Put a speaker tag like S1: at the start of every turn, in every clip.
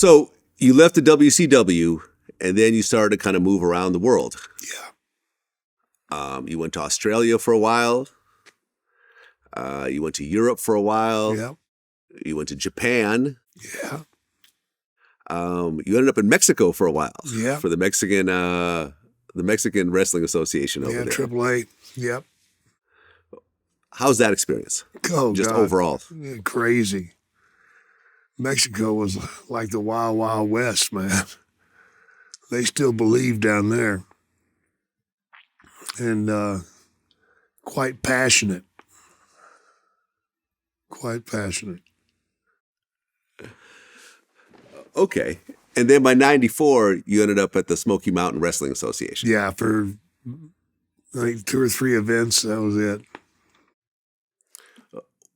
S1: So you left the WCW, and then you started to kind of move around the world.
S2: Yeah.
S1: You went to Australia for a while. You went to Europe for a while.
S2: Yeah.
S1: You went to Japan.
S2: Yeah.
S1: You ended up in Mexico for a while.
S2: Yeah.
S1: For the Mexican Wrestling Association over there.
S2: AAA. Yep.
S1: How's that experience?
S2: Oh,
S1: just
S2: God.
S1: overall.
S2: Yeah, crazy. Mexico was like the Wild Wild West, man. They still believe down there. And quite passionate. Quite passionate.
S1: Okay. And then by 94, you ended up at the Smoky Mountain Wrestling Association.
S2: Yeah, for I think 2 or 3 events, that was it.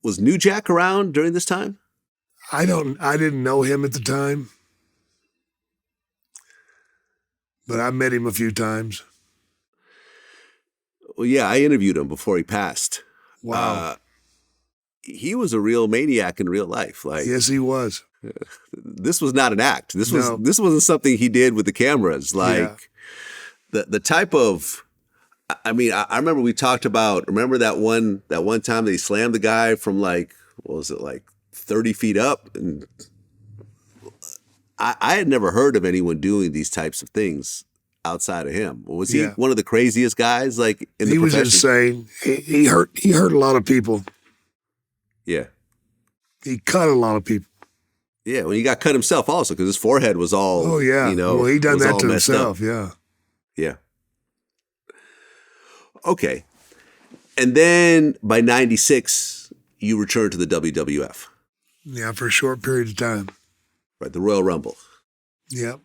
S1: Was New Jack around during this time?
S2: I didn't know him at the time, but I met him a few times.
S1: Well, yeah, I interviewed him before he passed.
S2: Wow.
S1: He was a real maniac in real life. Like,
S2: yes, he was.
S1: This was not an act. This wasn't something he did with the cameras. Like the type of, I mean, I remember we talked about, remember that one time that he slammed the guy from like, what was it, like 30 feet up? And I had never heard of anyone doing these types of things outside of him. Was he one of the craziest guys like in the profession?
S2: He was insane. He hurt a lot of people.
S1: Yeah.
S2: He cut a lot of people.
S1: Yeah, well, he got cut himself also because his forehead was all.
S2: Oh yeah, well he done that to himself. Yeah,
S1: yeah. Okay, and then by '96, you returned to the WWF.
S2: Yeah, for a short period of time.
S1: Right, the Royal Rumble.
S2: Yep.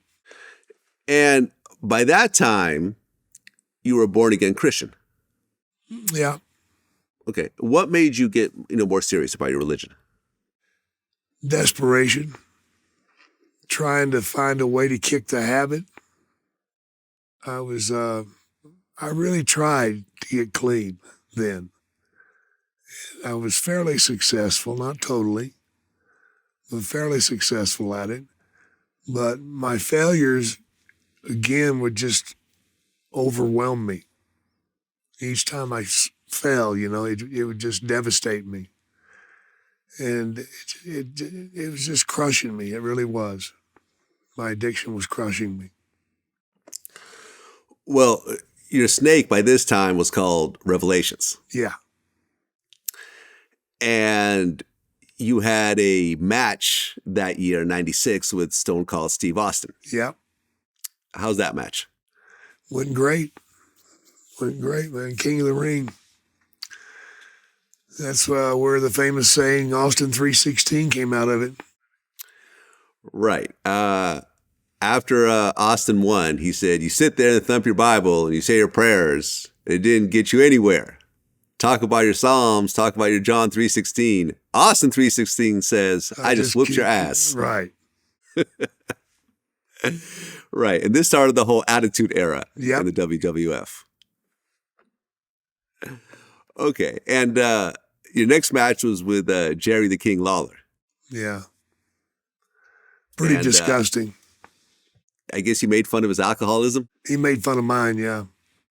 S1: And by that time, you were a born again Christian.
S2: Yeah.
S1: Okay, what made you get more serious about your religion?
S2: Desperation, trying to find a way to kick the habit. I really tried to get clean then. I was fairly successful, not totally, but fairly successful at it. But my failures, again, would just overwhelm me. Each time I fell, it would just devastate me. And it was just crushing me. It really was. My addiction was crushing me.
S1: Well, your snake by this time was called Revelations.
S2: Yeah.
S1: And you had a match that year, 96, with Stone Cold Steve Austin.
S2: Yeah.
S1: How's that match?
S2: Went great. Went great, man. King of the Ring. That's where the famous saying, Austin 3:16, came out of it.
S1: Right. After Austin won, he said, you sit there and thump your Bible and you say your prayers. It didn't get you anywhere. Talk about your Psalms, talk about your John 3:16. Austin 3:16 says, I just whooped your ass.
S2: Right.
S1: Right. And this started the whole Attitude Era in the WWF. Okay. And your next match was with Jerry the King Lawler.
S2: Yeah. Pretty disgusting.
S1: I guess you made fun of his alcoholism?
S2: He made fun of mine, yeah.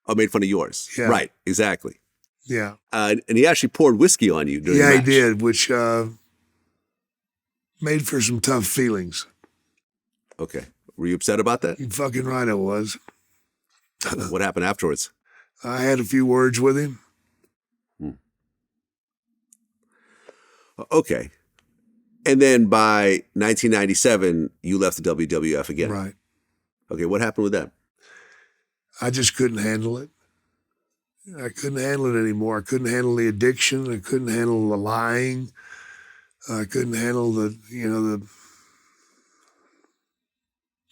S1: Oh, made fun of yours.
S2: Yeah.
S1: Right. Exactly.
S2: Yeah.
S1: And he actually poured whiskey on you during the match.
S2: Yeah, he did, which made for some tough feelings.
S1: Okay. Were you upset about that?
S2: You're fucking right I was.
S1: What happened afterwards?
S2: I had a few words with him.
S1: Okay. And then by 1997, you left the WWF again.
S2: Right.
S1: Okay, what happened with that?
S2: I just couldn't handle it. I couldn't handle it anymore. I couldn't handle the addiction. I couldn't handle the lying. I couldn't handle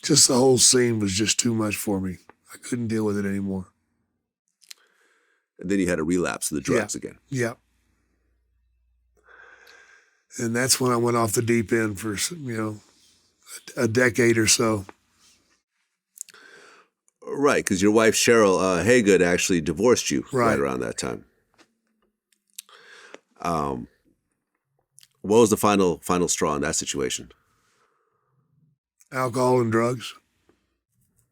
S2: just the whole scene was just too much for me. I couldn't deal with it anymore.
S1: And then you had a relapse of the drugs again.
S2: Yeah. And that's when I went off the deep end for, a decade or so.
S1: Right, because your wife, Cheryl Haygood, actually divorced you right around that time. What was the final straw in that situation?
S2: alcohol and drugs.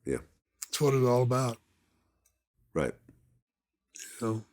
S1: Yeah.
S2: That's what it's all about.
S1: Right.
S2: You know?